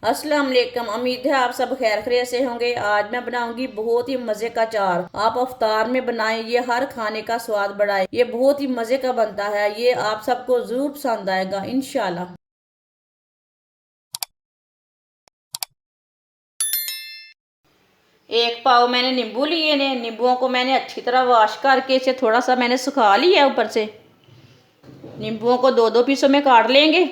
अस्सलाम वालेकुम। उम्मीद है आप सब खैर खैरियत से होंगे। आज मैं बनाऊंगी बहुत ही मजे का चार। आप अफ्तार में बनाएं, ये हर खाने का स्वाद बढ़ाए। ये बहुत ही मजे का बनता है, ये आप सबको जरूर पसंद आएगा इंशाल्लाह। एक पाव मैंने नींबू लिए ने। नींबुओं को मैंने अच्छी तरह वॉश करके इसे थोड़ा सा मैंने सुखा लिया है ऊपर से। नींबुओं को दो दो पीसों में काट लेंगे।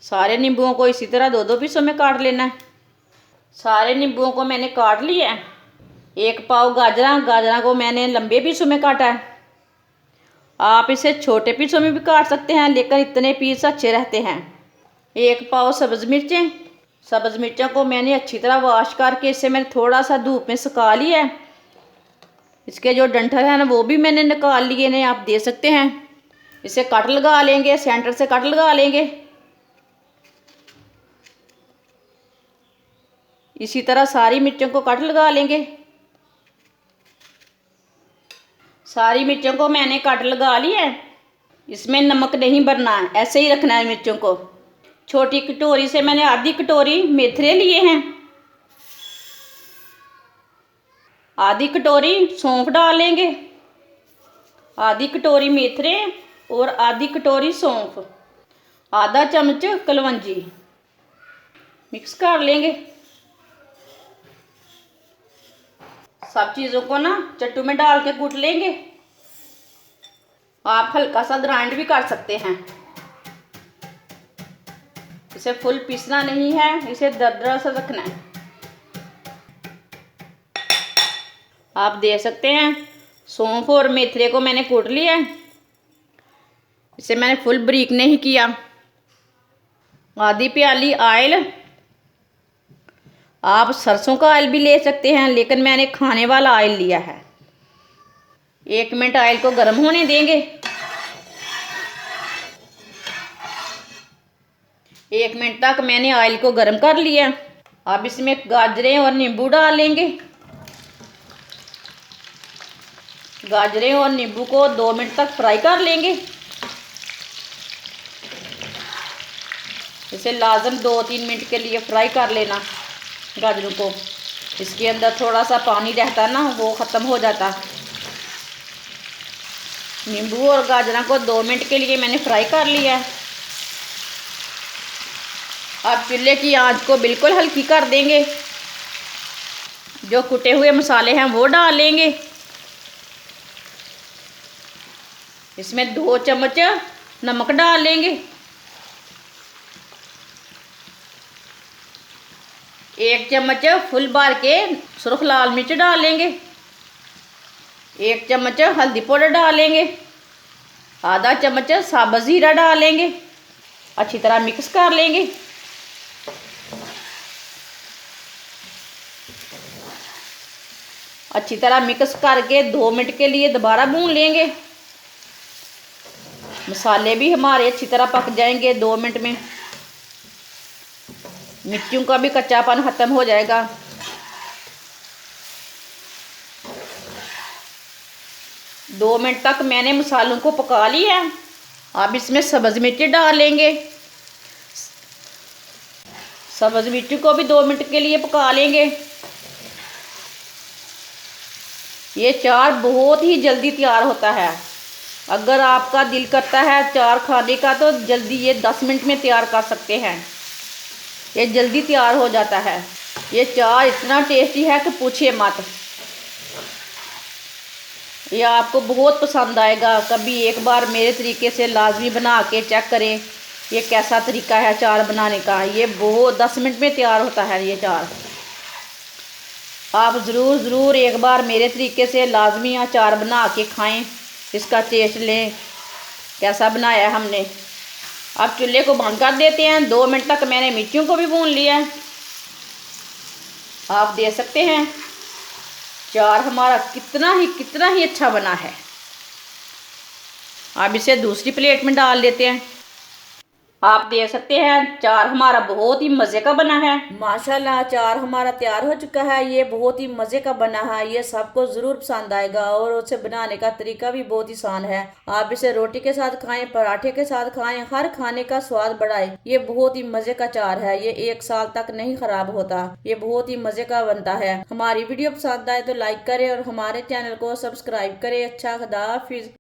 सारे नींबुओं को इसी तरह दो दो पीसों में काट लेना है। सारे नींबुओं को मैंने काट लिया है। एक पाव गाजरा, गाजरा को मैंने लंबे पीसों में काटा है। आप इसे छोटे पीसों में भी काट सकते हैं, लेकिन इतने पीस अच्छे रहते हैं। एक पाव सब्ज़ मिर्चें। सब्ज़ मिर्चों को मैंने अच्छी तरह वॉश करके इसे मैंने थोड़ा सा धूप में सुखा लिया है। इसके जो डंठल है ना वो भी मैंने निकाल लिए ने, आप दे सकते हैं। इसे कट लगा लेंगे, सेंटर से कट लगा लेंगे। इसी तरह सारी मिर्चों को कट लगा लेंगे। सारी मिर्चों को मैंने कट लगा लिया है। इसमें नमक नहीं भरना है, ऐसे ही रखना है मिर्चों को। छोटी कटोरी से मैंने आधी कटोरी मेथरे लिए हैं। आधी कटोरी सौंफ डाल लेंगे। आधी कटोरी मेथरे और आधी कटोरी सौंफ। आधा चम्मच कलवंजी मिक्स कर लेंगे। सब चीज़ों को ना चट्टू में डाल के कूट लेंगे। आप हल्का सा ग्राइंड भी कर सकते हैं। इसे फुल पीसना नहीं है, इसे दरदरा सा रखना है। आप दे सकते हैं। सौंफ और मेथरे को मैंने कूट लिया है। इसे मैंने फुल बारीक नहीं किया। आधी प्याली ऑयल। आप सरसों का ऑयल भी ले सकते हैं, लेकिन मैंने खाने वाला ऑयल लिया है। 1 मिनट ऑयल को गर्म होने देंगे। 1 मिनट तक मैंने ऑयल को गर्म कर लिया। अब इसमें गाजरें और नींबू डाल लेंगे। गाजरें और नींबू को 2 मिनट तक फ्राई कर लेंगे। इसे लाजम 2-3 मिनट के लिए फ्राई कर लेना गाजरों को। इसके अंदर थोड़ा सा पानी रहता ना, वो ख़त्म हो जाता। नींबू और गाजरों को 2 मिनट के लिए मैंने फ्राई कर लिया है। अब चूल्हे की आंच को बिल्कुल हल्की कर देंगे। जो कुटे हुए मसाले हैं वो डाल लेंगे। इसमें 2 चम्मच नमक डाल लेंगे। 1 चम्मच फुल बार के सुर्ख लाल मिर्च डाल लेंगे। 1 चम्मच हल्दी पाउडर डाल लेंगे। आधा चम्मच साबुत ज़ीरा डाल लेंगे। अच्छी तरह मिक्स कर लेंगे। अच्छी तरह मिक्स करके 2 मिनट के लिए दोबारा भून लेंगे। मसाले भी हमारे अच्छी तरह पक जाएंगे 2 मिनट में। मिर्चों का भी कच्चापन ख़त्म हो जाएगा। दो मिनट तक मैंने मसालों को पका लिया। अब इसमें सब्ज़ मिर्च डाल लेंगे। सब्ज़ मिर्च को भी 2 मिनट के लिए पका लेंगे। ये चार बहुत ही जल्दी तैयार होता है। अगर आपका दिल करता है चार खाने का तो जल्दी ये 10 मिनट में तैयार कर सकते हैं। ये जल्दी तैयार हो जाता है। ये चार इतना टेस्टी है कि पूछिए मत। ये आपको बहुत पसंद आएगा। कभी एक बार मेरे तरीके से लाजमी बना के चेक करें ये कैसा तरीका है चार बनाने का। ये बहुत 10 मिनट में तैयार होता है ये चार। आप ज़रूर एक बार मेरे तरीके से लाजमी अचार बना के खाएं, इसका टेस्ट लें कैसा बनाया है हमने। अब चूल्हे को बंद कर देते हैं। 2 मिनट तक मैंने मिर्चों को भी भून लिया है। आप दे सकते हैं। चार हमारा कितना ही अच्छा बना है। अब इसे दूसरी प्लेट में डाल देते हैं। आप देख सकते हैं अचार हमारा बहुत ही मज़े का बना है। माशाल्लाह अचार हमारा तैयार हो चुका है। ये बहुत ही मज़े का बना है। ये सबको ज़रूर पसंद आएगा और उसे बनाने का तरीका भी बहुत ही आसान है। आप इसे रोटी के साथ खाएं, पराठे के साथ खाएं, हर खाने का स्वाद बढ़ाए। ये बहुत ही मज़े का अचार है। ये 1 साल तक नहीं खराब होता। ये बहुत ही मज़े का बनता है। हमारी वीडियो पसंद आए तो लाइक करें और हमारे चैनल को सब्सक्राइब करें। अच्छा, खुदा हाफिज।